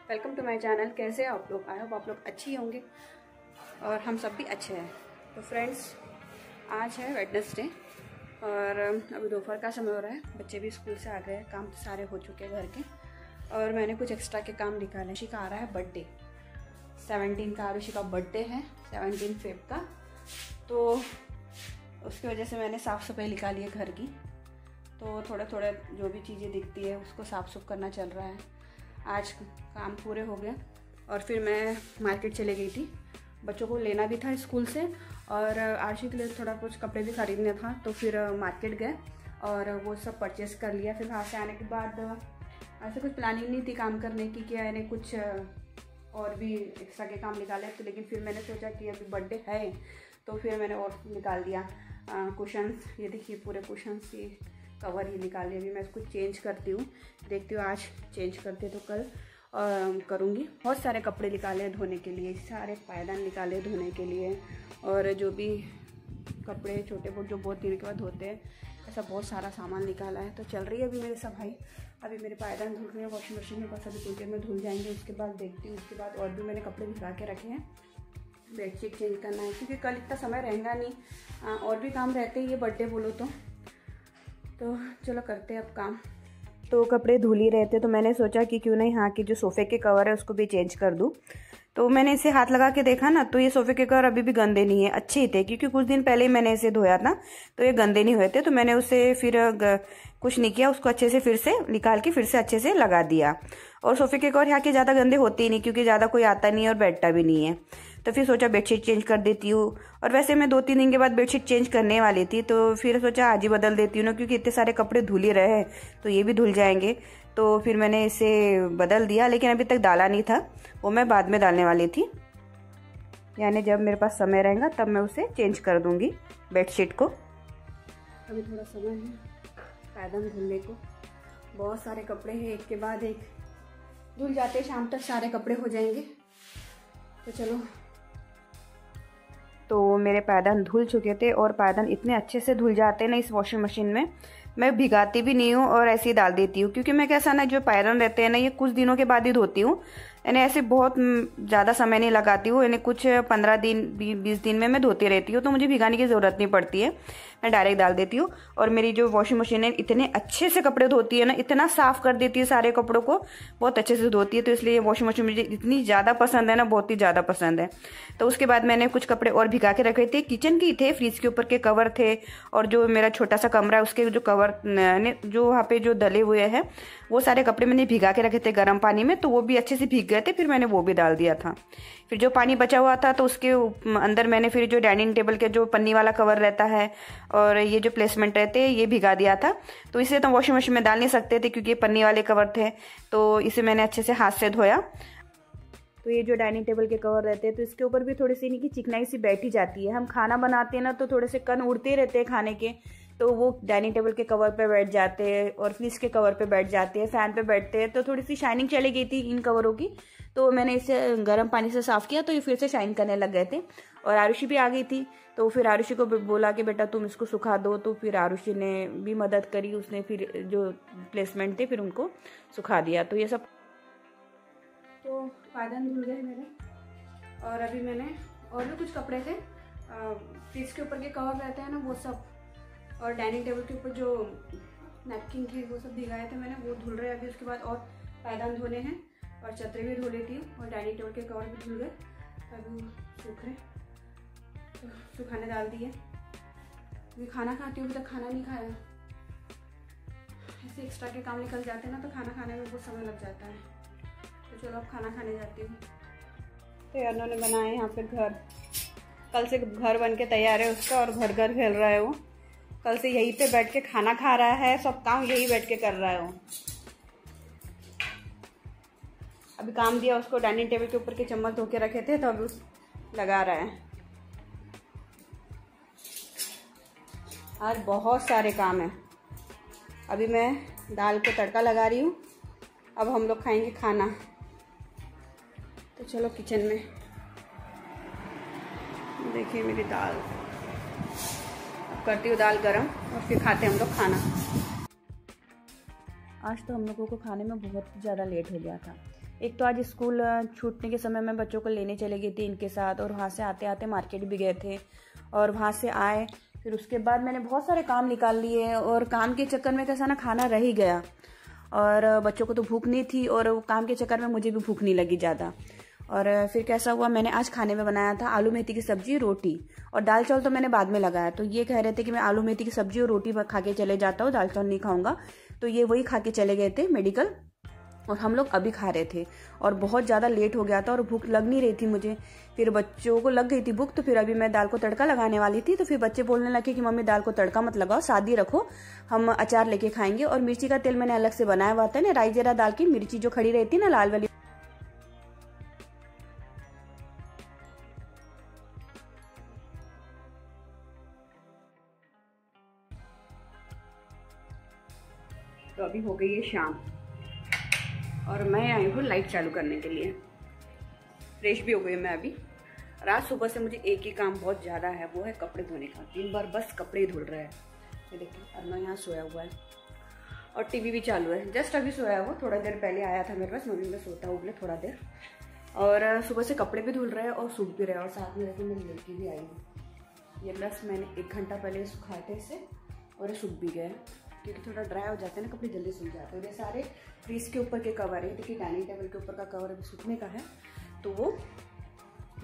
Welcome to my channel. कैसे हैं आप लोग? आई होप आप लोग अच्छी होंगे और हम सब भी अच्छे हैं। तो फ्रेंड्स, आज है वेडनेसडे और अभी दोपहर का समय हो रहा है। बच्चे भी स्कूल से आ गए, काम तो सारे हो चुके हैं घर के और मैंने कुछ एक्स्ट्रा के काम निकाले। ऋषि का आ रहा है बर्थडे, 17 का ऋषि का बर्थडे है, 17 फेब का। तो उसकी वजह से मैंने साफ़ सफाई निकाली है घर की। तो थोड़ा थोड़ा जो भी चीज़ें दिखती है उसको साफ़ सुफ करना चल रहा है। आज काम पूरे हो गए और फिर मैं मार्केट चले गई थी। बच्चों को लेना भी था स्कूल से और आरशी के लिए थोड़ा कुछ कपड़े भी खरीदना था। तो फिर मार्केट गए और वो सब परचेस कर लिया। फिर वहाँ से आने के बाद ऐसे कुछ प्लानिंग नहीं थी काम करने की, क्या यानी कुछ और भी एक्स्ट्रा के काम निकाले। तो लेकिन फिर मैंने सोचा कि अभी बर्थडे है तो फिर मैंने और निकाल दिया कुशन्स। ये देखिए पूरे कुशन्स की कवर ही निकाल लिया। अभी मैं इसको चेंज करती हूँ, देखती हूँ आज चेंज करते तो कल करूँगी। बहुत सारे कपड़े निकाले धोने के लिए, सारे पायदान निकाले धोने के लिए और जो भी कपड़े छोटे बहुत जो बहुत दिन के बाद धोते हैं, ऐसा बहुत सारा सामान निकाला है। तो चल रही है अभी मेरी सफाई। अभी मेरे पायदान धुल रहे हैं वॉशिंग मशीन में, बस अभी कुछ देर में धुल जाएंगे। उसके बाद देखती हूँ, उसके बाद और भी मैंने कपड़े भिगा के रखे हैं। बेडशीट चेंज करना है क्योंकि कल इतना समय रहेगा नहीं, और भी काम रहते हैं ये बर्थडे बोलो तो चलो करते हैं अब काम। तो कपड़े धुल ही रहे थे तो मैंने सोचा कि क्यों नहीं यहाँ की जो सोफ़े के कवर है उसको भी चेंज कर दूँ। तो मैंने इसे हाथ लगा के देखा ना, तो ये सोफ़े के कवर अभी भी गंदे नहीं है, अच्छे ही थे। क्योंकि कुछ दिन पहले ही मैंने इसे धोया था तो ये गंदे नहीं हुए थे। तो मैंने उसे फिर कुछ नहीं किया, उसको अच्छे से फिर से निकाल के फिर से अच्छे से लगा दिया। और सोफ़े के कवर यहाँ के ज़्यादा गंदे होते ही नहीं क्योंकि ज़्यादा कोई आता नहीं है और बैठता भी नहीं है। तो फिर सोचा बेडशीट चेंज कर देती हूँ। और वैसे मैं 2-3 दिन के बाद बेडशीट चेंज करने वाली थी, तो फिर सोचा आज ही बदल देती हूँ ना, क्योंकि इतने सारे कपड़े धुल ही रहे हैं तो ये भी धुल जाएंगे। तो फिर मैंने इसे बदल दिया, लेकिन अभी तक डाला नहीं था, वो मैं बाद में डालने वाली थी। यानी जब मेरे पास समय रहेगा तब मैं उसे चेंज कर दूँगी बेडशीट को। अभी थोड़ा समय है पायदान धुलने को। बहुत सारे कपड़े हैं, एक के बाद एक धुल जाते, शाम तक सारे कपड़े हो जाएंगे। तो चलो। तो मेरे पायदान धुल चुके थे और पायदान इतने अच्छे से धुल जाते हैं ना इस वॉशिंग मशीन में। मैं भिगाती भी नहीं हूँ और ऐसे ही डाल देती हूँ, क्योंकि मैं कैसा ना जो पायदान रहते हैं ना ये कुछ दिनों के बाद ही धोती हूँ। यानी ऐसे बहुत ज़्यादा समय नहीं लगाती हूँ, यानी कुछ 15 दिन 20 दिन में मैं धोती रहती हूँ। तो मुझे भिगाने की ज़रूरत नहीं पड़ती है, मैं डायरेक्ट डाल देती हूँ। और मेरी जो वॉशिंग मशीन है इतने अच्छे से कपड़े धोती है ना, इतना साफ़ कर देती है सारे कपड़ों को, बहुत अच्छे से धोती है। तो इसलिए वॉशिंग मशीन मुझे इतनी ज़्यादा पसंद है ना, बहुत ही ज़्यादा पसंद है। तो उसके बाद मैंने कुछ कपड़े और भिगा के रखे थे, किचन के थे, फ्रिज के ऊपर के कवर थे और जो मेरा छोटा सा कमरा है उसके जो कवर जो वहाँ पे जो डले हुए हैं वो सारे कपड़े मैंने भिगा के रखे थे गर्म पानी में। तो वो भी अच्छे से भीग गए थे, फिर मैंने वो भी डाल दिया था। फिर जो पानी बचा हुआ था तो उसके अंदर मैंने फिर जो डाइनिंग टेबल के जो पन्नी वाला कवर रहता है और ये जो प्लेसमेंट रहते हैं ये भिगा दिया था। तो इसे तो वॉशिंग मशीन में डाल नहीं सकते थे क्योंकि ये पन्नी वाले कवर थे। तो इसे मैंने अच्छे से हाथ से धोया। तो ये जो डाइनिंग टेबल के कवर रहते हैं तो इसके ऊपर भी थोड़ी सी इनकी चिकनाई सी बैठी जाती है। हम खाना बनाते हैं ना तो थोड़े से कण उड़ते रहते हैं खाने के, तो वो डाइनिंग टेबल के कवर पे बैठ जाते हैं और फ्रिज के कवर पे बैठ जाते हैं, फैन पे बैठते हैं। तो थोड़ी सी शाइनिंग चली गई थी इन कवरों की, तो मैंने इसे गर्म पानी से साफ़ किया तो ये फिर से शाइन करने लग गए थे। और आरुषि भी आ गई थी, तो फिर आरुषि को बोला कि बेटा तुम इसको सुखा दो। तो फिर आरुषि ने भी मदद करी, उसने फिर जो प्लेसमेंट थे फिर उनको सुखा दिया। तो ये सब तो पायदान धुल गए मेरे। और अभी मैंने और भी कुछ कपड़े थे, फ्रिज के ऊपर के कवर रहते हैं ना वो सब, और डाइनिंग टेबल के ऊपर जो नैपकिन थे वो सब भिगाए थे मैंने, वो धुल रहे हैं अभी। उसके बाद और पायदान धोने हैं और चदरें भी धो लेती हूँ और डाइनिंग टेबल के कवर भी धुल गए, अभी सूख रहे तो सुखाने डाल दिए। अभी खाना खाती हूँ, अभी तक खाना नहीं खाया। ऐसे एक्स्ट्रा के काम निकल जाते हैं ना तो खाना खाने में बहुत समय लग जाता है। तो चलो अब खाना खाने जाती हूँ। तो यार उन्होंने बनाए यहाँ पे घर, कल से घर बन के तैयार है उसका और घर घर खेल रहा है वो। कल से यहीं पे बैठ के खाना खा रहा है, सब काम यहीं बैठ के कर रहा है वो। अभी काम दिया उसको, डाइनिंग टेबल के ऊपर के चम्मच धो के रखे थे तो अभी लगा रहा है। आज बहुत सारे काम है। अभी मैं दाल को तड़का लगा रही हूँ, अब हम लोग खाएंगे खाना। तो चलो किचन में, देखिए मेरी दाल, अब करती हूँ दाल गरम और फिर खाते हैं हम लोग खाना। आज तो हम लोगों को खाने में बहुत ज़्यादा लेट हो गया था एक तो आज स्कूल छूटने के समय में बच्चों को लेने चले गई थी इनके साथ, और वहाँ से आते आते मार्केट भी गए थे, और वहाँ से आए फिर उसके बाद मैंने बहुत सारे काम निकाल लिए, और काम के चक्कर में कैसा ना खाना रह ही गया, और बच्चों को तो भूख नहीं थी और काम के चक्कर में मुझे भी भूख नहीं लगी ज़्यादा। और फिर कैसा हुआ, मैंने आज खाने में बनाया था आलू मेथी की सब्जी, रोटी, और दाल चावल तो मैंने बाद में लगाया। तो ये कह रहे थे कि मैं आलू मेथी की सब्जी और रोटी खा के चले जाता हूँ, दाल चावल नहीं खाऊंगा, तो ये वही खा के चले गए थे मेडिकल, और हम लोग अभी खा रहे थे, और बहुत ज़्यादा लेट हो गया था और भूख लग नहीं रही थी मुझे। फिर बच्चों को लग गई थी भूख, तो फिर अभी मैं दाल को तड़का लगाने वाली थी, तो फिर बच्चे बोलने लगे कि मम्मी दाल को तड़का मत लगाओ, सादी रखो, हम अचार लेके खाएंगे। और मिर्ची का तेल मैंने अलग से बनाया हुआ था ना, राई जीरा डाल के, मिर्ची जो खड़ी रहती है ना लाल वाली, तो अभी हो गई है शाम और मैं आई हूँ लाइट चालू करने के लिए। फ्रेश भी हो गई मैं अभी। रात सुबह से मुझे एक ही काम बहुत ज़्यादा है, वो है कपड़े धोने का। दिन भर बस कपड़े ही धुल रहे हैं। ये देखिए अरना यहाँ सोया हुआ है और टीवी भी चालू है। जस्ट अभी सोया हुआ, थोड़ा देर पहले आया था मेरे पास, मम्मी में सोता हुआ थोड़ा देर। और सुबह से कपड़े भी धुल रहे हैं और सूख भी रहे हैं, और साथ में देखिए मेरी लड़की भी आई है। ये बस मैंने 1 घंटा पहले सुखाए थे इसे, और ये सूख भी गए, क्योंकि थोड़ा ड्राई हो जाते हैं ना कपड़े, जल्दी सूख जाते हैं। ये सारे फ्रीज के ऊपर के कवर है, देखिए डाइनिंग टेबल के ऊपर का कवर अभी सूखने का है, तो वो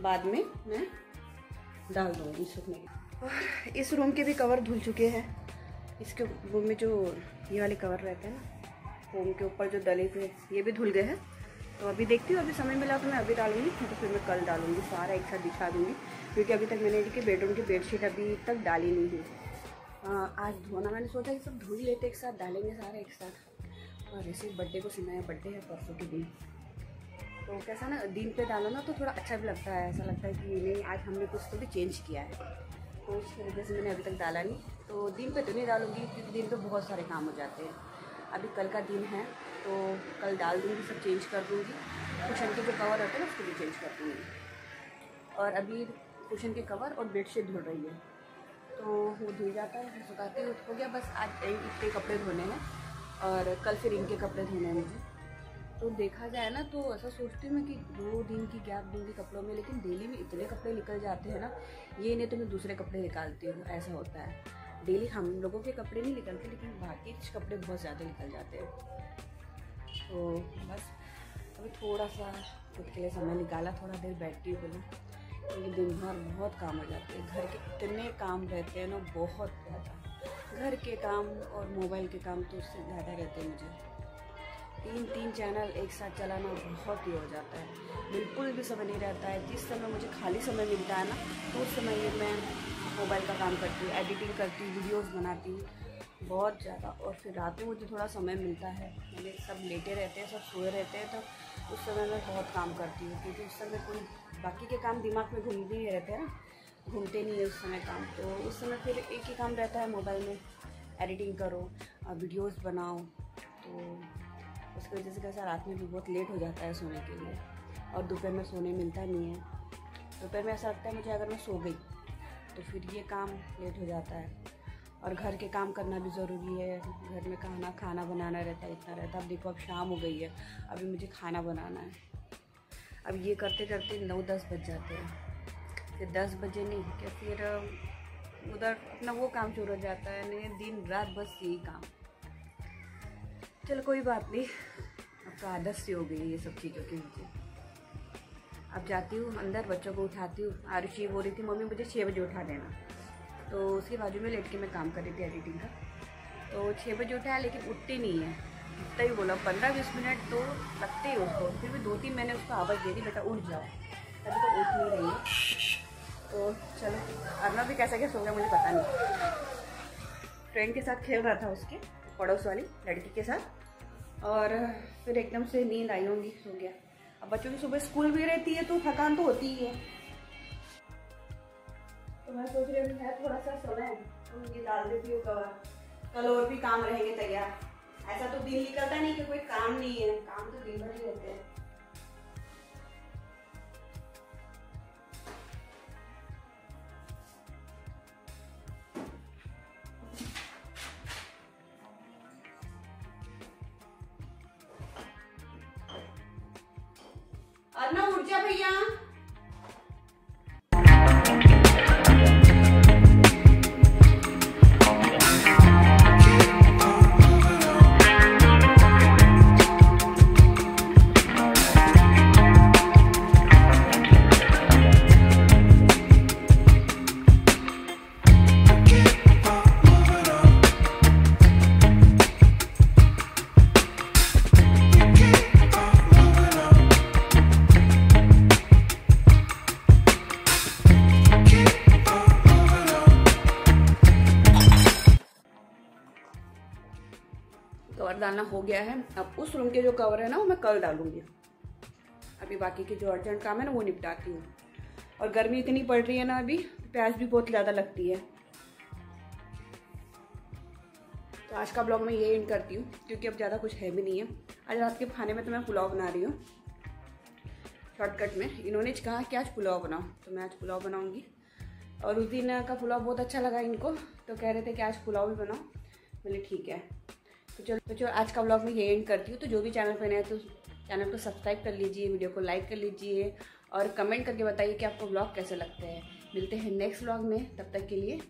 बाद में मैं डाल दूँगी सूखने के। इस रूम के भी कवर धुल चुके हैं। इसके रूम में जो ये वाले कवर रहते हैं ना, रूम के ऊपर जो डले थे, ये भी धुल गए हैं। तो अभी देखती हूँ, अभी समय मिला तो मैं अभी डालूंगी, तो फिर मैं कल डालूंगी, सारा एक साथ दिखा दूँगी, क्योंकि अभी तक मैंने इनके बेडरूम की बेडशीट अभी तक डाली नहीं है। आज धोना, मैंने सोचा कि सब धुल लेते एक साथ, डालेंगे सारे एक साथ। और ऐसे बर्थडे को सुना है, बर्थडे है परसों के दिन, तो कैसा ना दिन पे डालो ना तो थोड़ा अच्छा भी लगता है, ऐसा लगता है कि नहीं आज हमने कुछ तो भी चेंज किया है। तो उसकी वजह से मैंने अभी तक डाला नहीं। तो दिन पे तो नहीं डालूंगी, क्योंकि दिन पे बहुत सारे काम हो जाते हैं। अभी कल का दिन है तो कल डाल दूँगी, सब चेंज कर दूँगी। कुशन के जो कवर होते हैं ना उसको भी चेंज कर दूँगी। और अभी कुशन के कवर और बेडशीट धुल रही है, तो वो धुल जाता है, फिर सुखाती हूँ, हो गया। बस आज इतने कपड़े धोने हैं और कल फिर इनके कपड़े धोने हैं मुझे। तो देखा जाए ना तो ऐसा सोचती हूँ मैं कि 2 दिन की गैप दूँगी कपड़ों में, लेकिन डेली में इतने कपड़े निकल जाते हैं ना, ये नहीं तो मैं दूसरे कपड़े निकालती हूँ, ऐसा होता है। डेली हम लोगों के कपड़े नहीं निकलते, लेकिन बाकी कपड़े बहुत ज़्यादा निकल जाते हैं। तो बस अभी थोड़ा सा खुद के लिए समय निकाला, थोड़ा देर बैठती हूँ बोला, क्योंकि दिन भर बहुत काम हो जाते हैं। घर के इतने काम रहते हैं ना, बहुत ज़्यादा। घर के काम और मोबाइल के काम तो उससे ज़्यादा रहते हैं मुझे। 3 चैनल एक साथ चलाना बहुत ही हो जाता है, बिल्कुल भी समय नहीं रहता है। जिस समय मुझे खाली समय मिलता है ना, तो उस समय ये मैं मोबाइल का काम करती हूँ, एडिटिंग करती हूँ, वीडियोस बनाती हूँ बहुत ज़्यादा। और फिर रात में मुझे थोड़ा समय मिलता है, मैंने सब लेटे रहते हैं, सब सोए रहते हैं, तो उस समय मैं बहुत काम करती हूँ, क्योंकि उस समय कोई बाकी के काम दिमाग में घूमते ही रहते हैं ना, घूमते नहीं है उस समय काम। तो उस समय फिर एक ही काम रहता है मोबाइल में, एडिटिंग करो, वीडियोस बनाओ। तो उसकी वजह से कैसा रात में भी बहुत लेट हो जाता है सोने के लिए, और दोपहर में सोने मिलता नहीं है। दोपहर में ऐसा लगता है मुझे अगर मैं सो गई तो फिर ये काम लेट हो जाता है। और घर के काम करना भी ज़रूरी है, घर में खाना बनाना रहता है, इतना रहता है। अब देखो अब शाम हो गई है, अभी मुझे खाना बनाना है। अब ये करते करते 9-10 बज जाते हैं, फिर 10 बजे नहीं क्या, फिर उधर अपना वो काम शुरू हो जाता है, नहीं दिन रात बस यही काम। चलो कोई बात नहीं, अब तो आदत सी हो गई है ये सब चीज़ों की मुझे। अब जाती हूँ अंदर, बच्चों को उठाती हूँ। आरुषि बोल रही थी मम्मी मुझे 6 बजे उठा देना, तो उसके बाजू में लेट के मैं काम कर रही थी एडिटिंग का। तो 6 बजे उठाया, लेकिन उठती नहीं है। जितना ही बोला 15-20 मिनट तो लगते ही उसको, फिर भी 2-3 मैंने उसको आवाज़ दे दी, बेटा उठ जाओ, तभी तो उठ नहीं रही है। तो चलो, अर्नव भी कैसा सो गया मुझे पता नहीं। फ्रेंड के साथ खेल रहा था, उसके पड़ोस वाली लड़की के साथ, और फिर एकदम से नींद आई होंगी, सो गया। अब बच्चों की सुबह स्कूल भी रहती है तो थकान तो होती ही है। तो मैं सोच रही हूँ थोड़ा सा सोना है, तो ये डाल देती हूँ कवर, कल और भी काम रहेंगे तैयार। ऐसा तो दिन निकलता नहीं कि कोई काम नहीं है, काम तो दिन भर ही रहते हैं। अर्ना उठ जा भैया। कवर डालना हो गया है। अब उस रूम के जो कवर है ना वो मैं कल डालूंगी। अभी बाकी के जो अर्जेंट काम है ना वो निपटाती हूँ। और गर्मी इतनी पड़ रही है ना, अभी प्यास भी बहुत ज़्यादा लगती है। तो आज का ब्लॉग मैं ये एंड करती हूँ क्योंकि अब ज़्यादा कुछ है भी नहीं है। आज रात के खाने में तो मैं पुलाव बना रही हूँ शॉर्टकट में। इन्होंने कहा कि आज पुलाव बनाओ, तो मैं आज पुलाव बनाऊँगी। और उस दिन का पुलाव बहुत अच्छा लगा इनको, तो कह रहे थे कि आज पुलाव भी बनाओ। बोले ठीक है। तो चलो आज का व्लॉग में ये एंड करती हूँ। तो जो भी चैनल पर नया है तो चैनल को सब्सक्राइब कर लीजिए, वीडियो को लाइक कर लीजिए और कमेंट करके बताइए कि आपको व्लॉग कैसे लगते हैं। मिलते हैं नेक्स्ट व्लॉग में, तब तक के लिए